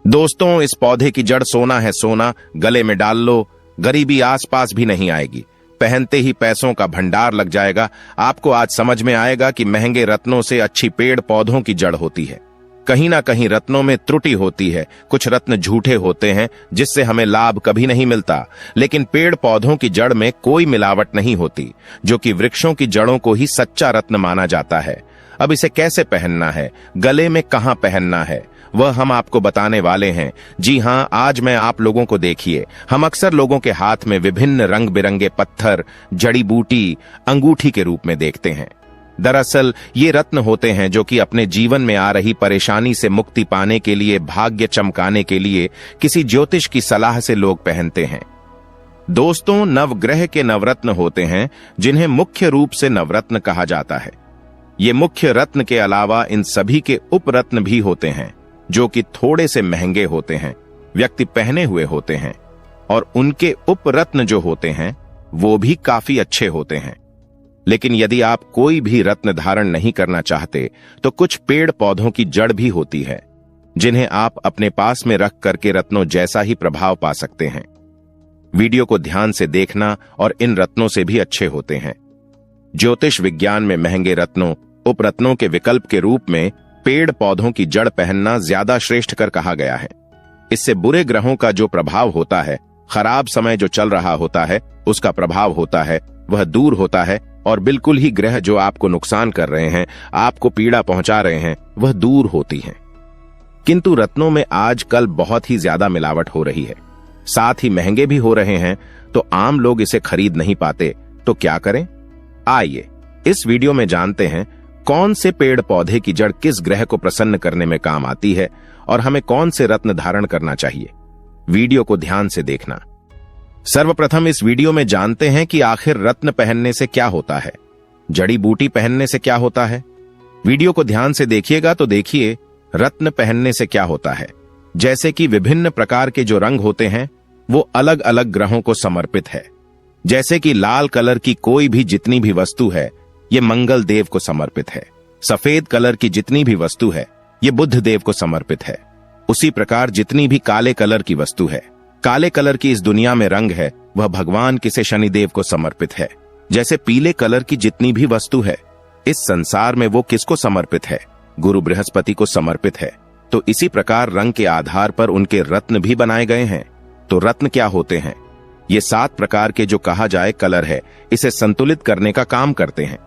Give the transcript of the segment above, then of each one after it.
दोस्तों, इस पौधे की जड़ सोना है सोना, गले में डाल लो, गरीबी आसपास भी नहीं आएगी, पहनते ही पैसों का भंडार लग जाएगा। आपको आज समझ में आएगा कि महंगे रत्नों से अच्छी पेड़ पौधों की जड़ होती है। कहीं ना कहीं रत्नों में त्रुटि होती है, कुछ रत्न झूठे होते हैं जिससे हमें लाभ कभी नहीं मिलता, लेकिन पेड़ पौधों की जड़ में कोई मिलावट नहीं होती, जो कि वृक्षों की जड़ों को ही सच्चा रत्न माना जाता है। अब इसे कैसे पहनना है, गले में कहां पहनना है, वह हम आपको बताने वाले हैं। जी हां, आज मैं आप लोगों को देखिए, हम अक्सर लोगों के हाथ में विभिन्न रंग बिरंगे पत्थर, जड़ी बूटी, अंगूठी के रूप में देखते हैं। दरअसल ये रत्न होते हैं जो कि अपने जीवन में आ रही परेशानी से मुक्ति पाने के लिए, भाग्य चमकाने के लिए किसी ज्योतिष की सलाह से लोग पहनते हैं। दोस्तों, नवग्रह के नवरत्न होते हैं जिन्हें मुख्य रूप से नवरत्न कहा जाता है। ये मुख्य रत्न के अलावा इन सभी के उपरत्न भी होते हैं जो कि थोड़े से महंगे होते हैं, व्यक्ति पहने हुए होते हैं, और उनके उपरत्न जो होते हैं वो भी काफी अच्छे होते हैं। लेकिन यदि आप कोई भी रत्न धारण नहीं करना चाहते तो कुछ पेड़ पौधों की जड़ भी होती है जिन्हें आप अपने पास में रख करके रत्नों जैसा ही प्रभाव पा सकते हैं। वीडियो को ध्यान से देखना, और इन रत्नों से भी अच्छे होते हैं। ज्योतिष विज्ञान में महंगे रत्नों, उपरत्नों के विकल्प के रूप में पेड़ पौधों की जड़ पहनना ज्यादा श्रेष्ठ कर कहा गया है। इससे बुरे ग्रहों का जो प्रभाव होता है, खराब समय जो चल रहा होता है उसका प्रभाव होता है, वह दूर होता है, और बिल्कुल ही ग्रह जो आपको नुकसान कर रहे हैं, आपको पीड़ा पहुंचा रहे हैं, वह दूर होती हैं। किंतु रत्नों में आजकल बहुत ही ज्यादा मिलावट हो रही है, साथ ही महंगे भी हो रहे हैं, तो आम लोग इसे खरीद नहीं पाते। तो क्या करें? आइए इस वीडियो में जानते हैं कौन से पेड़ पौधे की जड़ किस ग्रह को प्रसन्न करने में काम आती है और हमें कौन से रत्न धारण करना चाहिए। वीडियो को ध्यान से देखना। सर्वप्रथम इस वीडियो में जानते हैं कि आखिर रत्न पहनने से क्या होता है, जड़ी बूटी पहनने से क्या होता है। वीडियो को ध्यान से देखिएगा तो देखिए रत्न पहनने से क्या होता है। जैसे कि विभिन्न प्रकार के जो रंग होते हैं वो अलग अलग ग्रहों को समर्पित है। जैसे कि लाल कलर की कोई भी जितनी भी वस्तु है ये मंगल देव को समर्पित है। सफेद कलर की जितनी भी वस्तु है ये बुध देव को समर्पित है। उसी प्रकार जितनी भी काले कलर की वस्तु है, काले कलर की इस दुनिया में रंग है, वह भगवान किसे शनिदेव को समर्पित है। जैसे पीले कलर की जितनी भी वस्तु है इस संसार में वो किसको समर्पित है? गुरु बृहस्पति को समर्पित है। तो इसी प्रकार रंग के आधार पर उनके रत्न भी बनाए गए हैं। तो रत्न क्या होते हैं? ये 7 प्रकार के जो कहा जाए कलर है, इसे संतुलित करने का काम करते हैं।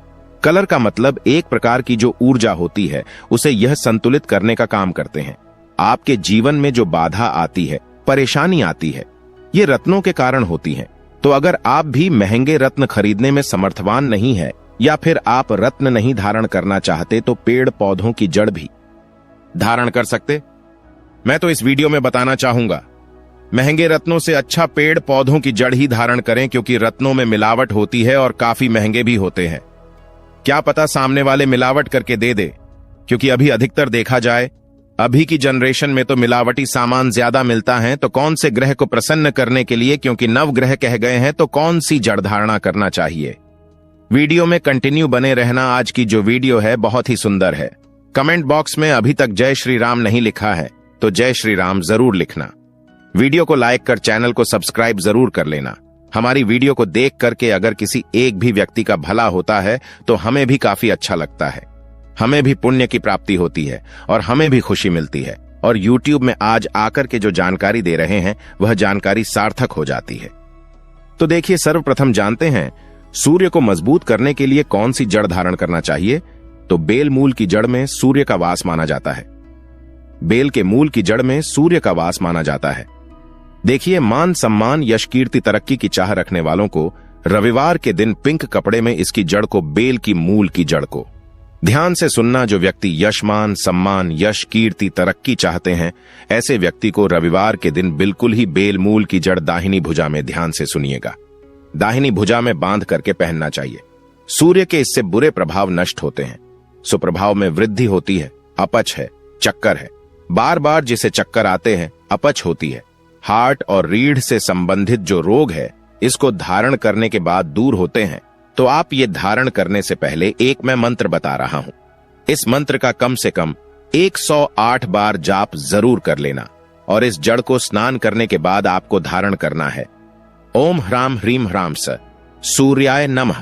कलर का मतलब एक प्रकार की जो ऊर्जा होती है उसे यह संतुलित करने का काम करते हैं। आपके जीवन में जो बाधा आती है, परेशानी आती है, ये रत्नों के कारण होती है। तो अगर आप भी महंगे रत्न खरीदने में समर्थवान नहीं है या फिर आप रत्न नहीं धारण करना चाहते तो पेड़ पौधों की जड़ भी धारण कर सकते। मैं तो इस वीडियो में बताना चाहूंगा महंगे रत्नों से अच्छा पेड़ पौधों की जड़ ही धारण करें, क्योंकि रत्नों में मिलावट होती है और काफी महंगे भी होते हैं। क्या पता सामने वाले मिलावट करके दे दे, क्योंकि अभी अधिकतर देखा जाए अभी की जनरेशन में तो मिलावटी सामान ज्यादा मिलता है। तो कौन से ग्रह को प्रसन्न करने के लिए, क्योंकि नवग्रह कह गए हैं, तो कौन सी जड़ धारणा करना चाहिए। वीडियो में कंटिन्यू बने रहना। आज की जो वीडियो है बहुत ही सुंदर है। कमेंट बॉक्स में अभी तक जय श्री राम नहीं लिखा है तो जय श्री राम जरूर लिखना। वीडियो को लाइक कर चैनल को सब्सक्राइब जरूर कर लेना। हमारी वीडियो को देख करके अगर किसी एक भी व्यक्ति का भला होता है तो हमें भी काफी अच्छा लगता है, हमें भी पुण्य की प्राप्ति होती है और हमें भी खुशी मिलती है। और YouTube में आज आकर के जो जानकारी दे रहे हैं वह जानकारी सार्थक हो जाती है। तो देखिए, सर्वप्रथम जानते हैं सूर्य को मजबूत करने के लिए कौन सी जड़ धारण करना चाहिए। तो बेल मूल की जड़ में सूर्य का वास माना जाता है। बेल के मूल की जड़ में सूर्य का वास माना जाता है। देखिए, मान सम्मान यश कीर्ति तरक्की की चाह रखने वालों को रविवार के दिन पिंक कपड़े में इसकी जड़ को, बेल की मूल की जड़ को, ध्यान से सुनना। जो व्यक्ति यशमान सम्मान यश कीर्ति तरक्की चाहते हैं, ऐसे व्यक्ति को रविवार के दिन बिल्कुल ही बेल मूल की जड़ दाहिनी भुजा में, ध्यान से सुनिएगा, दाहिनी भुजा में बांध करके पहनना चाहिए। सूर्य के इससे बुरे प्रभाव नष्ट होते हैं, सुप्रभाव में वृद्धि होती है। अपच है, चक्कर है, बार बार जिसे चक्कर आते हैं, अपच होती है। हार्ट और रीढ़ से संबंधित जो रोग है इसको धारण करने के बाद दूर होते हैं। तो आप ये धारण करने से पहले एक मैं मंत्र बता रहा हूं। इस मंत्र का कम से कम 108 बार जाप जरूर कर लेना और इस जड़ को स्नान करने के बाद आपको धारण करना है। ओम ह्राम ह्रीम ह्राम स सूर्याय नमः।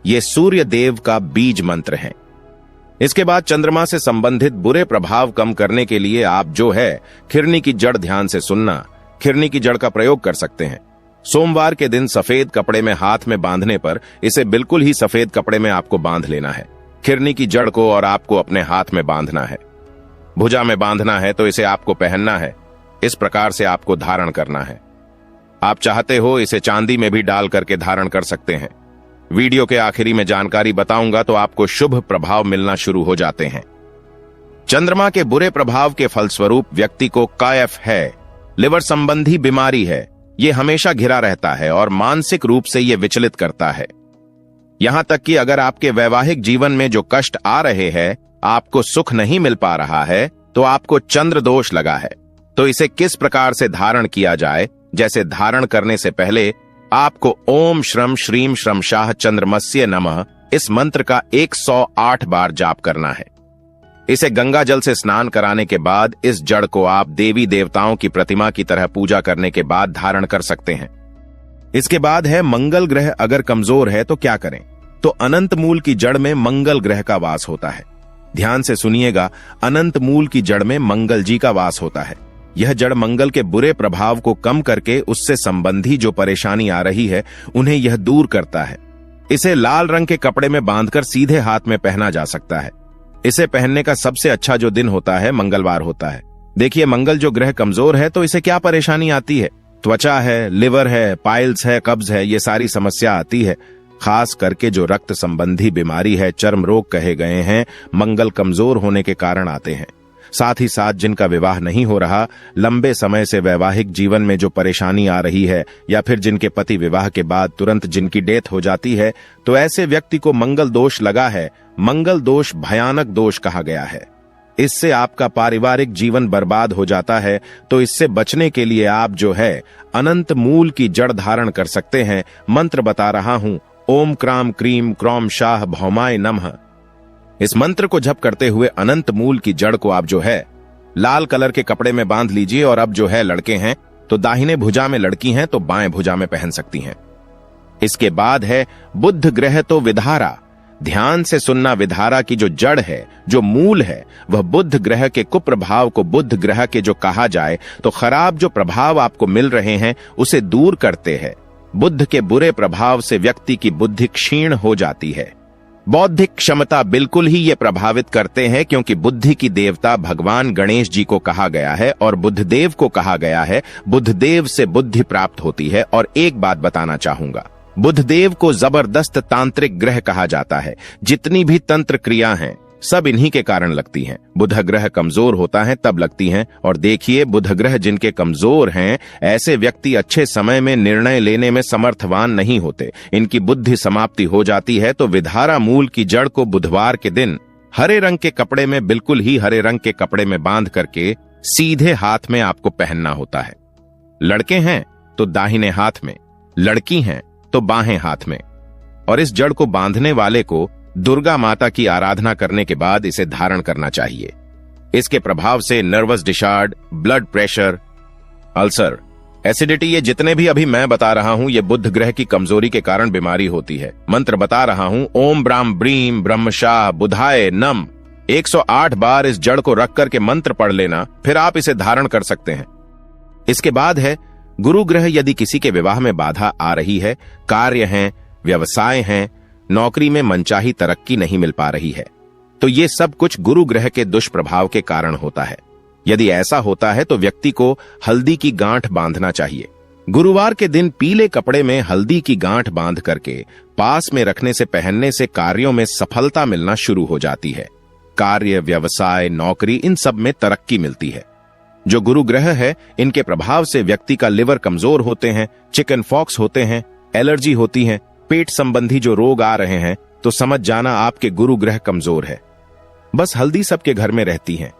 ये सूर्य देव का बीज मंत्र है। इसके बाद चंद्रमा से संबंधित बुरे प्रभाव कम करने के लिए आप जो है खिरनी की जड़ ध्यान से सुनना, खिरनी की जड़ का प्रयोग कर सकते हैं। सोमवार के दिन सफेद कपड़े में हाथ में बांधने पर इसे बिल्कुल ही सफेद कपड़े में आपको बांध लेना है, खिरनी की जड़ को, और आपको अपने हाथ में बांधना है। भुजा में बांधना है तो इसे आपको पहनना है। इस प्रकार से आपको धारण करना है। आप चाहते हो इसे चांदी में भी डाल करके धारण कर सकते हैं। वीडियो के आखिरी में जानकारी बताऊंगा तो आपको शुभ प्रभाव मिलना शुरू हो जाते हैं। चंद्रमा के बुरे प्रभाव के फलस्वरूप व्यक्ति को कायफ है, लिवर संबंधी बीमारी है, ये हमेशा घिरा रहता है और मानसिक रूप से ये विचलित करता है। यहां तक कि अगर आपके वैवाहिक जीवन में जो कष्ट आ रहे हैं, आपको सुख नहीं मिल पा रहा है, तो आपको चंद्र दोष लगा है। तो इसे किस प्रकार से धारण किया जाए? जैसे धारण करने से पहले आपको ओम श्रम श्रीम श्रम शाह चंद्रमस्य नमः इस मंत्र का 108 बार जाप करना है। इसे गंगा जल से स्नान कराने के बाद इस जड़ को आप देवी देवताओं की प्रतिमा की तरह पूजा करने के बाद धारण कर सकते हैं। इसके बाद है मंगल ग्रह अगर कमजोर है तो क्या करें? तो अनंत मूल की जड़ में मंगल ग्रह का वास होता है। ध्यान से सुनिएगा, अनंत मूल की जड़ में मंगल जी का वास होता है। यह जड़ मंगल के बुरे प्रभाव को कम करके उससे संबंधी जो परेशानी आ रही है उन्हें यह दूर करता है। इसे लाल रंग के कपड़े में बांधकर सीधे हाथ में पहना जा सकता है। इसे पहनने का सबसे अच्छा जो दिन होता है मंगलवार होता है। देखिए, मंगल जो ग्रह कमजोर है तो इसे क्या परेशानी आती है? त्वचा है, लिवर है, पाइल्स है, कब्ज है, ये सारी समस्या आती है। खास करके जो रक्त संबंधी बीमारी है, चर्म रोग कहे गए हैं, मंगल कमजोर होने के कारण आते हैं। साथ ही साथ जिनका विवाह नहीं हो रहा, लंबे समय से वैवाहिक जीवन में जो परेशानी आ रही है, या फिर जिनके पति विवाह के बाद तुरंत जिनकी डेथ हो जाती है, तो ऐसे व्यक्ति को मंगल दोष लगा है। मंगल दोष भयानक दोष कहा गया है। इससे आपका पारिवारिक जीवन बर्बाद हो जाता है। तो इससे बचने के लिए आप जो है अनंत मूल की जड़ धारण कर सकते हैं। मंत्र बता रहा हूं, ओम क्राम क्रीम क्रौम शाह भौमाय नमः। इस मंत्र को जप करते हुए अनंत मूल की जड़ को आप जो है लाल कलर के कपड़े में बांध लीजिए। और अब जो है लड़के हैं तो दाहिने भुजा में, लड़की हैं तो बाएं भुजा में पहन सकती हैं। इसके बाद है बुध ग्रह तो विधारा। ध्यान से सुनना, विधारा की जो जड़ है, जो मूल है, वह बुध ग्रह के कुप्रभाव को बुध ग्रह के जो कहा जाए तो खराब जो प्रभाव आपको मिल रहे हैं उसे दूर करते हैं। बुध के बुरे प्रभाव से व्यक्ति की बुद्धि क्षीण हो जाती है। बौद्धिक क्षमता बिल्कुल ही ये प्रभावित करते हैं, क्योंकि बुद्धि की देवता भगवान गणेश जी को कहा गया है और बुद्धदेव को कहा गया है। बुद्धदेव से बुद्धि प्राप्त होती है। और एक बात बताना चाहूंगा, बुद्धदेव को जबरदस्त तांत्रिक ग्रह कहा जाता है। जितनी भी तंत्र क्रिया हैं सब इन्हीं के कारण लगती हैं। बुध ग्रह कमजोर होता है तब लगती हैं। और देखिए, बुध ग्रह जिनके कमजोर हैं, ऐसे व्यक्ति अच्छे समय में निर्णय लेने में समर्थवान नहीं होते। इनकी बुद्धि समाप्ति हो जाती है। तो विधारा मूल की जड़ को बुधवार के दिन हरे रंग के कपड़े में, बिल्कुल ही हरे रंग के कपड़े में बांध करके सीधे हाथ में आपको पहनना होता है। लड़के हैं तो दाहिने हाथ में, लड़की हैं तो बाएं हाथ में। और इस जड़ को बांधने वाले को दुर्गा माता की आराधना करने के बाद इसे धारण करना चाहिए। इसके प्रभाव से nervous disorder, blood pressure, ulcer, acidity, ये जितने भी अभी मैं बता रहा हूं, ये बुध ग्रह की कमजोरी के कारण बीमारी होती है। मंत्र बता रहा हूं, ओम ब्राम ब्रीम ब्रह्मशाह बुधाय नम। 108 बार इस जड़ को रख करके मंत्र पढ़ लेना, फिर आप इसे धारण कर सकते हैं। इसके बाद है गुरु ग्रह। यदि किसी के विवाह में बाधा आ रही है, कार्य हैं, व्यवसाय हैं, नौकरी में मनचाही तरक्की नहीं मिल पा रही है, तो ये सब कुछ गुरु ग्रह के दुष्प्रभाव के कारण होता है। यदि ऐसा होता है तो व्यक्ति को हल्दी की गांठ बांधना चाहिए। गुरुवार के दिन पीले कपड़े में हल्दी की गांठ बांध करके पास में रखने से, पहनने से कार्यों में सफलता मिलना शुरू हो जाती है। कार्य, व्यवसाय, नौकरी, इन सब में तरक्की मिलती है। जो गुरु ग्रह है, इनके प्रभाव से व्यक्ति का लिवर कमजोर होते हैं, चिकन फॉक्स होते हैं, एलर्जी होती है, पेट संबंधी जो रोग आ रहे हैं, तो समझ जाना आपके गुरु ग्रह कमजोर है। बस हल्दी सबके घर में रहती है।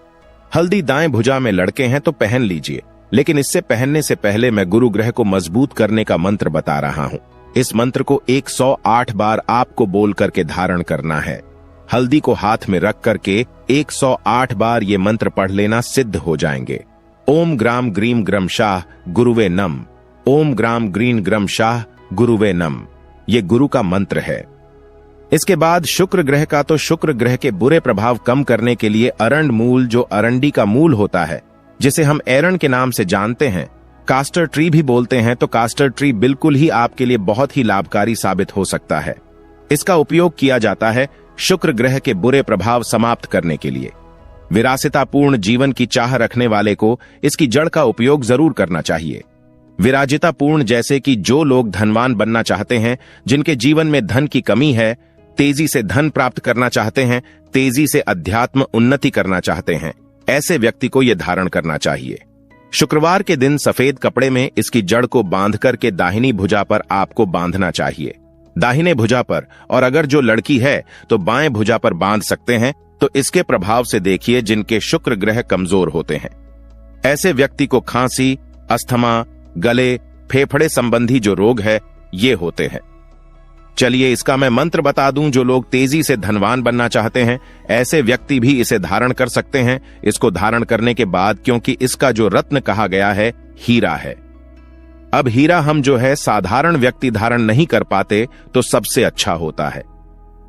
हल्दी दाएं भुजा में लड़के हैं तो पहन लीजिए, लेकिन इससे पहनने से पहले मैं गुरु ग्रह को मजबूत करने का मंत्र बता रहा हूं। इस मंत्र को 108 बार आपको बोल करके धारण करना है। हल्दी को हाथ में रख करके 108 बार ये मंत्र पढ़ लेना, सिद्ध हो जाएंगे। ओम ग्राम ग्रीम ग्रम शाह गुरुवे नम। ओम ग्राम ग्रीन ग्रम शाह गुरुवे नम। ये गुरु का मंत्र है। इसके बाद शुक्र ग्रह का, तो शुक्र ग्रह के बुरे प्रभाव कम करने के लिए अरंड मूल, जो अरंडी का मूल होता है, जिसे हम एरंड के नाम से जानते हैं, कास्टर ट्री भी बोलते हैं, तो कास्टर ट्री बिल्कुल ही आपके लिए बहुत ही लाभकारी साबित हो सकता है। इसका उपयोग किया जाता है शुक्र ग्रह के बुरे प्रभाव समाप्त करने के लिए। विरासतापूर्ण जीवन की चाह रखने वाले को इसकी जड़ का उपयोग जरूर करना चाहिए। विराजितापूर्ण जैसे कि जो लोग धनवान बनना चाहते हैं, जिनके जीवन में धन की कमी है, तेजी से धन प्राप्त करना चाहते हैं, तेजी से अध्यात्म उन्नति करना चाहते हैं, ऐसे व्यक्ति को यह धारण करना चाहिए। शुक्रवार के दिन सफेद कपड़े में इसकी जड़ को बांधकर के दाहिनी भुजा पर आपको बांधना चाहिए। दाहिने भुजा पर, और अगर जो लड़की है तो बाएं भुजा पर बांध सकते हैं। तो इसके प्रभाव से देखिए जिनके शुक्र ग्रह कमजोर होते हैं, ऐसे व्यक्ति को खांसी, अस्थमा, गले, फेफड़े संबंधी जो रोग है ये होते हैं। चलिए इसका मैं मंत्र बता दूं। जो लोग तेजी से धनवान बनना चाहते हैं, ऐसे व्यक्ति भी इसे धारण कर सकते हैं। इसको धारण करने के बाद, क्योंकि इसका जो रत्न कहा गया है हीरा है। अब हीरा हम जो है साधारण व्यक्ति धारण नहीं कर पाते, तो सबसे अच्छा होता है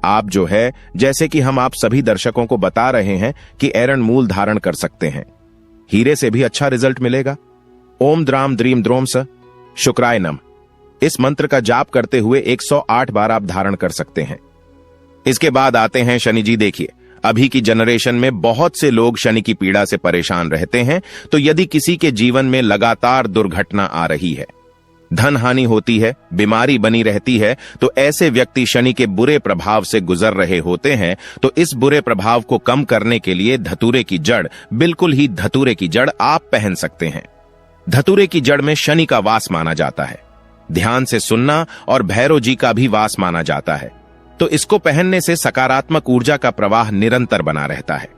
आप जो है, जैसे कि हम आप सभी दर्शकों को बता रहे हैं कि एरंड मूल धारण कर सकते हैं। हीरे से भी अच्छा रिजल्ट मिलेगा। ओम द्राम द्रीम द्रोम स शुक्राय नम। इस मंत्र का जाप करते हुए 108 बार आप धारण कर सकते हैं। इसके बाद आते हैं शनि जी। देखिए अभी की जनरेशन में बहुत से लोग शनि की पीड़ा से परेशान रहते हैं। तो यदि किसी के जीवन में लगातार दुर्घटना आ रही है, धन हानि होती है, बीमारी बनी रहती है, तो ऐसे व्यक्ति शनि के बुरे प्रभाव से गुजर रहे होते हैं। तो इस बुरे प्रभाव को कम करने के लिए धतूरे की जड़, बिल्कुल ही धतूरे की जड़ आप पहन सकते हैं। धतूरे की जड़ में शनि का वास माना जाता है। ध्यान से सुनना और भैरव जी का भी वास माना जाता है। तो इसको पहनने से सकारात्मक ऊर्जा का प्रवाह निरंतर बना रहता है।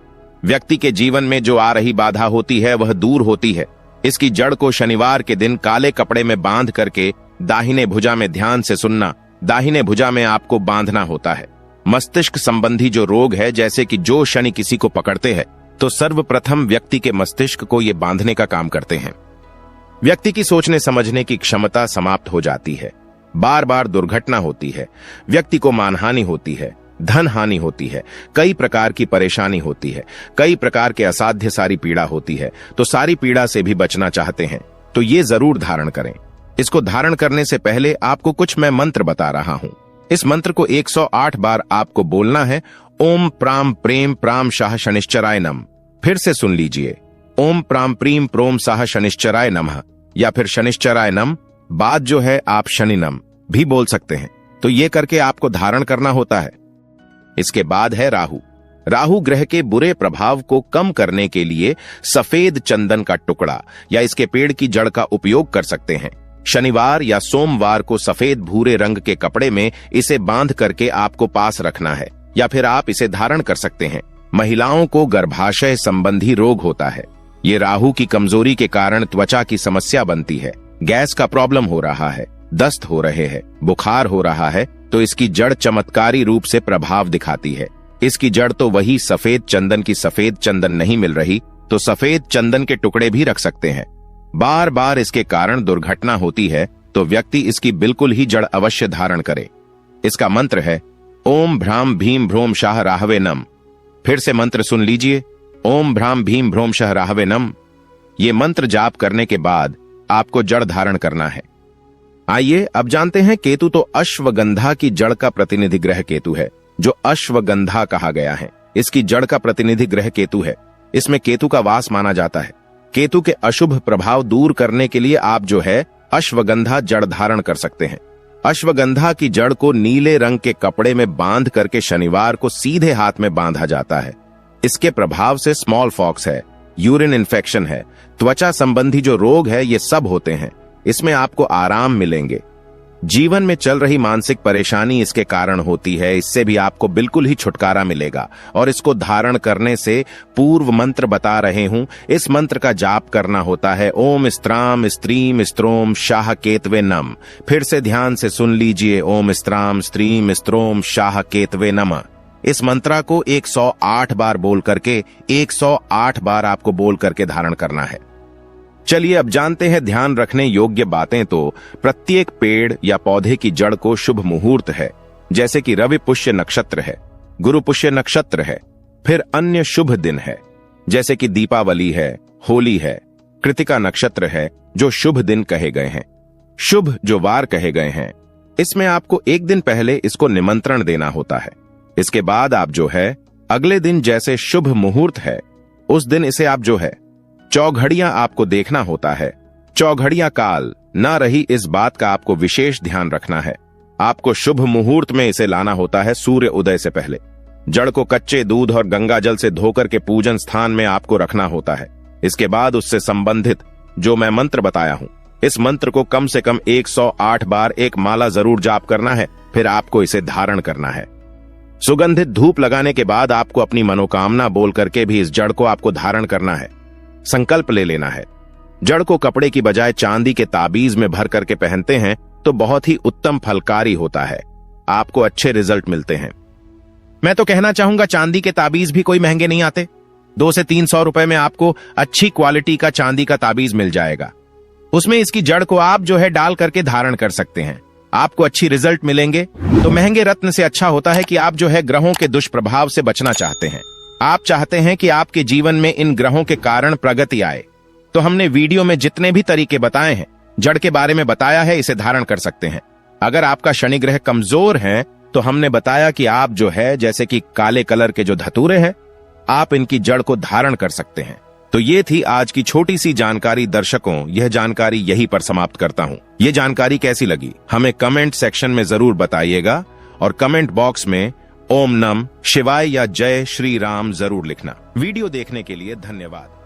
व्यक्ति के जीवन में जो आ रही बाधा होती है वह दूर होती है। इसकी जड़ को शनिवार के दिन काले कपड़े में बांध करके दाहिने भुजा में ध्यान से सुनना। दाहिने भुजा में आपको बांधना होता है। मस्तिष्क संबंधी जो रोग है, जैसे कि जो शनि किसी को पकड़ते हैं, तो सर्वप्रथम व्यक्ति के मस्तिष्क को ये बांधने का काम करते हैं। व्यक्ति की सोचने समझने की क्षमता समाप्त हो जाती है। बार बार दुर्घटना होती है, व्यक्ति को मानहानि होती है, धन हानि होती है, कई प्रकार की परेशानी होती है, कई प्रकार के असाध्य सारी पीड़ा होती है। तो सारी पीड़ा से भी बचना चाहते हैं तो ये जरूर धारण करें। इसको धारण करने से पहले आपको कुछ मैं मंत्र बता रहा हूं। इस मंत्र को 108 बार आपको बोलना है। ओम प्राम प्रेम प्राम शाह शनिश्चराय नम। फिर से सुन लीजिए। ओम प्राम प्रीम प्रोम साह शनिश्चराय नमः, या फिर शनिश्चराय नम। बाद जो है आप शनि नम भी बोल सकते हैं। तो ये करके आपको धारण करना होता है। इसके बाद है राहु। राहु ग्रह के बुरे प्रभाव को कम करने के लिए सफेद चंदन का टुकड़ा या इसके पेड़ की जड़ का उपयोग कर सकते हैं। शनिवार या सोमवार को सफेद भूरे रंग के कपड़े में इसे बांध करके आपको पास रखना है, या फिर आप इसे धारण कर सकते हैं। महिलाओं को गर्भाशय संबंधी रोग होता है। ये राहु की कमजोरी के कारण त्वचा की समस्या बनती है। गैस का प्रॉब्लम हो रहा है, दस्त हो रहे हैं, बुखार हो रहा है, तो इसकी जड़ चमत्कारी रूप से प्रभाव दिखाती है। इसकी जड़ तो वही सफेद चंदन की सफेद चंदन नहीं मिल रही, तो सफेद चंदन के टुकड़े भी रख सकते हैं। बार बार इसके कारण दुर्घटना होती है, तो व्यक्ति इसकी बिल्कुल ही जड़ अवश्य धारण करे। इसका मंत्र है ओम भ्राम भीम भ्रोम शाह राहवे नम। फिर से मंत्र सुन लीजिए। ओम भ्राम भीम भ्रोम शाह राहवे नम। ये मंत्र जाप करने के बाद आपको जड़ धारण करना है। आइए अब जानते हैं केतु। तो अश्वगंधा की जड़ का प्रतिनिधि ग्रह केतु है, जो अश्वगंधा कहा गया है। इसकी जड़ का प्रतिनिधि ग्रह केतु है। इसमें केतु का वास माना जाता है। केतु के अशुभ प्रभाव दूर करने के लिए आप जो है अश्वगंधा जड़ धारण कर सकते हैं। अश्वगंधा की जड़ को नीले रंग के कपड़े में बांध करके शनिवार को सीधे हाथ में बांधा जाता है। इसके प्रभाव से स्मॉल पॉक्स है, यूरिन इन्फेक्शन है, त्वचा संबंधी जो रोग है, ये सब होते हैं। इसमें आपको आराम मिलेंगे। जीवन में चल रही मानसिक परेशानी इसके कारण होती है, इससे भी आपको बिल्कुल ही छुटकारा मिलेगा। और इसको धारण करने से पूर्व मंत्र बता रहे हूं, इस मंत्र का जाप करना होता है ओम स्त्राम स्त्रीम स्त्रोम शाह केतवे नम। फिर से ध्यान से सुन लीजिए। ओम स्त्राम स्त्रीम स्त्रोम शाह केतवे नम। इस मंत्रा को 108 बार बोल करके 108 बार आपको बोल करके धारण करना है। चलिए अब जानते हैं ध्यान रखने योग्य बातें। तो प्रत्येक पेड़ या पौधे की जड़ को शुभ मुहूर्त है, जैसे कि रवि पुष्य नक्षत्र है, गुरु पुष्य नक्षत्र है। फिर अन्य शुभ दिन है, जैसे कि दीपावली है, होली है, कृतिका नक्षत्र है, जो शुभ दिन कहे गए हैं। शुभ जो वार कहे गए हैं, इसमें आपको एक दिन पहले इसको निमंत्रण देना होता है। इसके बाद आप जो है अगले दिन जैसे शुभ मुहूर्त है, उस दिन इसे आप जो है चौघड़ियां आपको देखना होता है। चौघड़ियां काल ना रही, इस बात का आपको विशेष ध्यान रखना है। आपको शुभ मुहूर्त में इसे लाना होता है सूर्य उदय से पहले। जड़ को कच्चे दूध और गंगा जल से धोकर के पूजन स्थान में आपको रखना होता है। इसके बाद उससे संबंधित जो मैं मंत्र बताया हूं, इस मंत्र को कम से कम 108 बार एक माला जरूर जाप करना है। फिर आपको इसे धारण करना है। सुगंधित धूप लगाने के बाद आपको अपनी मनोकामना बोल करके भी इस जड़ को आपको धारण करना है। संकल्प ले लेना है। जड़ को कपड़े की बजाय चांदी के ताबीज में भर करके पहनते हैं तो बहुत ही उत्तम फलकारी होता है, आपको अच्छे रिजल्ट मिलते हैं। मैं तो कहना चाहूंगा चांदी के ताबीज भी कोई महंगे नहीं आते। 200 से 300 रुपए में आपको अच्छी क्वालिटी का चांदी का ताबीज मिल जाएगा। उसमें इसकी जड़ को आप जो है डाल करके धारण कर सकते हैं, आपको अच्छी रिजल्ट मिलेंगे। तो महंगे रत्न से अच्छा होता है कि आप जो है ग्रहों के दुष्प्रभाव से बचना चाहते हैं। आप चाहते हैं कि आपके जीवन में इन ग्रहों के कारण प्रगति आए, तो हमने वीडियो में जितने भी तरीके बताए हैं, जड़ के बारे में बताया है, इसे धारण कर सकते हैं। अगर आपका शनि ग्रह कमजोर है तो हमने बताया कि आप जो है जैसे कि काले कलर के जो धतूरे हैं, आप इनकी जड़ को धारण कर सकते हैं। तो ये थी आज की छोटी सी जानकारी। दर्शकों, यह जानकारी यहीं पर समाप्त करता हूं। ये जानकारी कैसी लगी हमें कमेंट सेक्शन में जरूर बताइएगा, और कमेंट बॉक्स में ओम नम शिवाय या जय श्री राम जरूर लिखना। वीडियो देखने के लिए धन्यवाद।